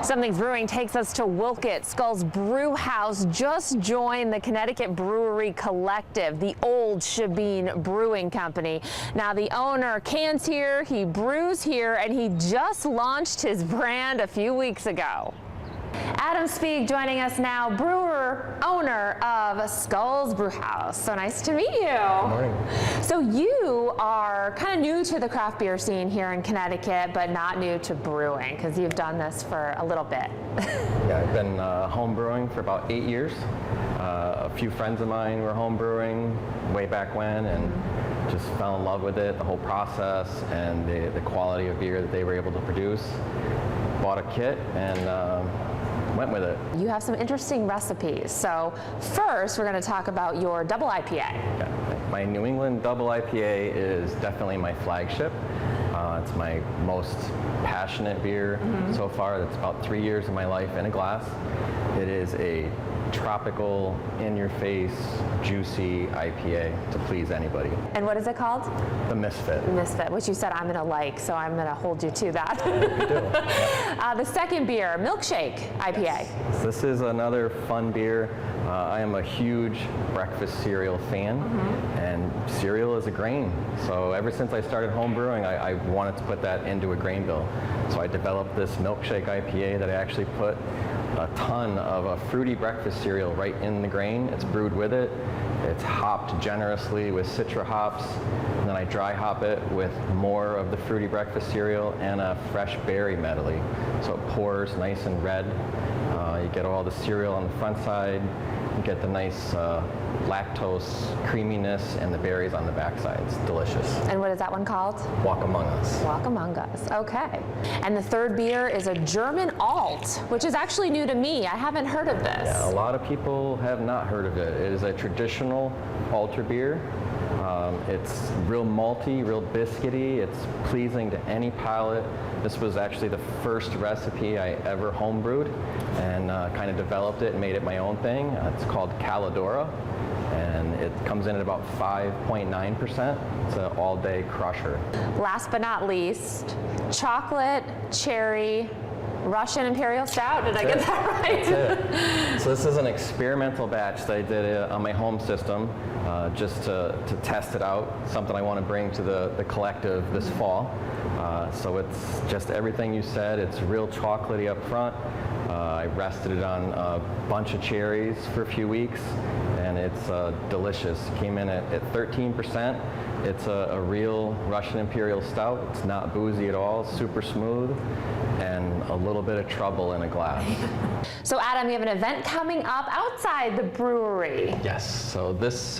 Something's Brewing takes us to Wolcott. Skull's Brew House just joined the Connecticut Brewery Collective, the old Shebeen Brewing Company. Now the owner cans here, he brews here, and he just launched his brand a few weeks ago. Adam Spieg joining us now, brewer, owner of Skull's Brew House. So nice to meet you. Good morning. So you are kind of new to the craft beer scene here in Connecticut, but not new to brewing, because you've done this for a little bit. Yeah, I've been home brewing for about 8 years. A few friends of mine were home brewing way back when, and just fell in love with it, the whole process, and the quality of beer that they were able to produce. Bought a kit and went with it. You have some interesting recipes. So first, we're going to talk about your double IPA. Yeah, my New England double IPA is definitely my flagship. It's my most passionate beer so far. That's about 3 years of my life in a glass. It is a tropical, in-your-face, juicy IPA to please anybody. And what is it called? The Misfit. Misfit, which you said I'm going to like, so I'm going to hold you to that. You do. The second beer, Milkshake IPA. Yes. This is another fun beer. I am a huge breakfast cereal fan, and cereal is a grain. So ever since I started home brewing, I wanted to put that into a grain bill. So I developed this Milkshake IPA that I actually put a ton of a fruity breakfast cereal right in the grain. It's brewed with it. It's hopped generously with Citra hops. And then I dry hop it with more of the fruity breakfast cereal and a fresh berry medley. So it pours nice and red. You get all the cereal on the front side. You get the nice lactose creaminess and the berries on the backside. It's delicious. And what is that one called? Walk Among Us. Walk Among Us. Okay. And the third beer is a German Alt, which is actually new to me. I haven't heard of this. Yeah, a lot of people have not heard of it. It is a traditional alter beer. It's real malty, real biscuity. It's pleasing to any palate. This was actually the first recipe I ever homebrewed, and kind of developed it and made it my own thing. It's called Caladora, and it comes in at about 5.9%. It's an all-day crusher. Last but not least, chocolate, cherry, Russian Imperial Stout. Did I get that right? That's it. So this is an experimental batch that I did on my home system, just to test it out, something I want to bring to the collective this fall. So it's just everything you said. It's real chocolatey up front. I rested it on a bunch of cherries for a few weeks, and it's delicious. Came in at 13%. It's a real Russian Imperial Stout. It's not boozy at all, super smooth, and a little bit of trouble in a glass. So Adam, you have an event coming up outside the brewery. Yes, so this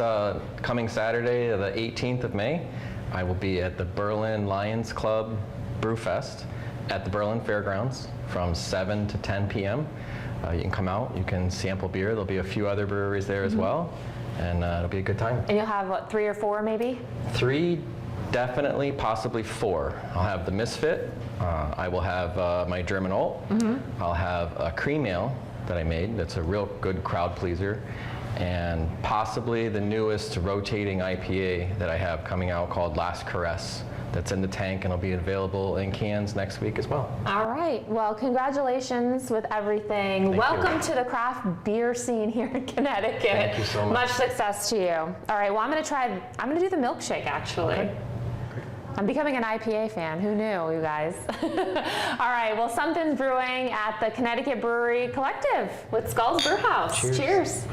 coming Saturday, the 18th of May, I will be at the Berlin Lions Club Brew Fest at the Berlin Fairgrounds from 7 to 10 p.m. You can come out, you can sample beer. There'll be a few other breweries there as well, and it'll be a good time. And you'll have, what, 3 or 4 maybe? 3, definitely, possibly 4. I'll have the Misfit. I will have my German Alt. I'll have a cream ale that I made that's a real good crowd pleaser, and possibly the newest rotating IPA that I have coming out called Last Caress. That's in the tank and will be available in cans next week as well. All right. Well, congratulations with everything. Welcome to the craft beer scene here in Connecticut. Thank you so much. Much success to you. All right. Well, I'm going to do the milkshake actually. Okay. I'm becoming an IPA fan. Who knew, you guys? All right. Well, something's brewing at the Connecticut Brewery Collective with Skull's Brew House. Cheers. Cheers.